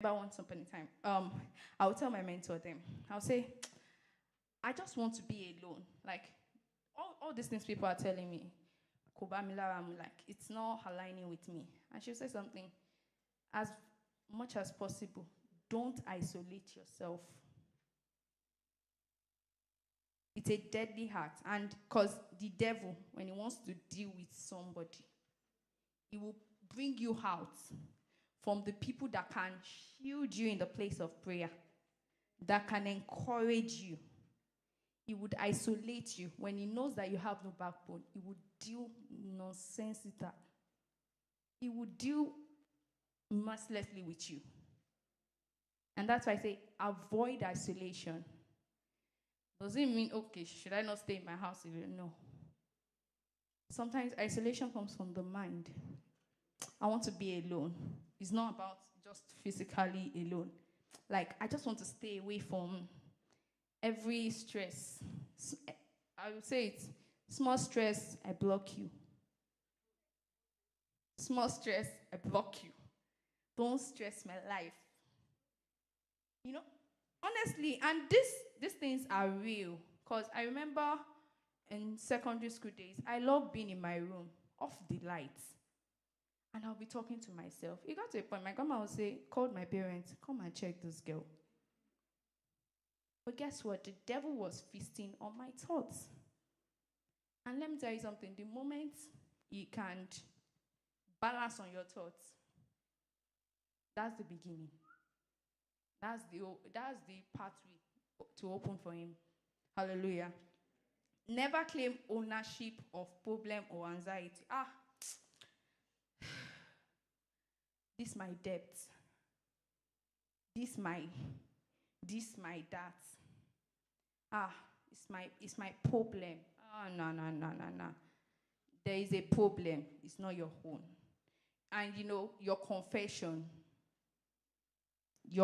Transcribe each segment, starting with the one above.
Once upon a time, I'll tell my mentor them. I'll say, I just want to be alone. Like all these things people are telling me, Kobamila, I'm like, it's not aligning with me. And she'll say something, as much as possible, don't isolate yourself. It's a deadly heart. And because the devil, when he wants to deal with somebody, he will bring you out from the people that can shield you in the place of prayer, that can encourage you. He would isolate you. When he knows that you have no backbone, he would deal nonsense with that. He would deal mercilessly with you. And that's why I say avoid isolation. Does it mean, okay, should I not stay in my house even? No. Sometimes isolation comes from the mind. I want to be alone. It's not about just physically alone. Like, I just want to stay away from every stress. I would say it's small stress, I block you. Small stress, I block you. Don't stress my life. You know, honestly, and these things are real. Because I remember in secondary school days, I love being in my room, off the lights. And I'll be talking to myself. It got to a point, my grandma would say, called my parents, come and check this girl. But guess what? The devil was feasting on my thoughts. And let me tell you something. The moment he can't balance on your thoughts, that's the beginning. That's the pathway to open for him. Hallelujah. Never claim ownership of problem or anxiety. This my debt. This my that. It's my problem. No. There is a problem. It's not your own. And your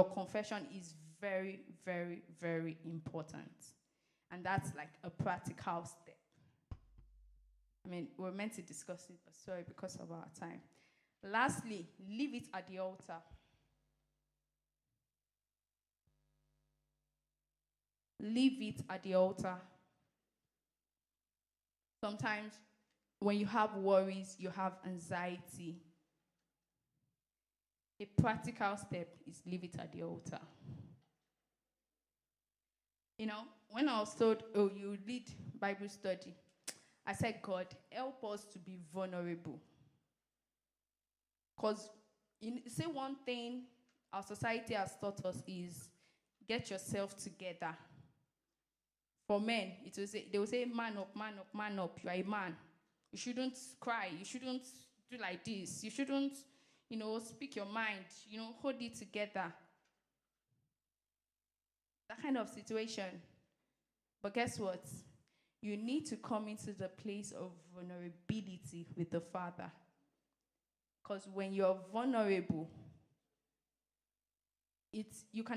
confession is very, very, very important. And that's like a practical step. I mean, we're meant to discuss it, but sorry, because of our time. Lastly, leave it at the altar. Leave it at the altar. Sometimes when you have worries, you have anxiety. A practical step is leave it at the altar. When I was told, oh, you lead Bible study, I said, God, help us to be vulnerable. Because, say one thing our society has taught us is get yourself together. For men, they will say, man up, man up, man up. You are a man. You shouldn't cry. You shouldn't do like this. You shouldn't, speak your mind. Hold it together. That kind of situation. But guess what? You need to come into the place of vulnerability with the Father. Because when you're vulnerable, you can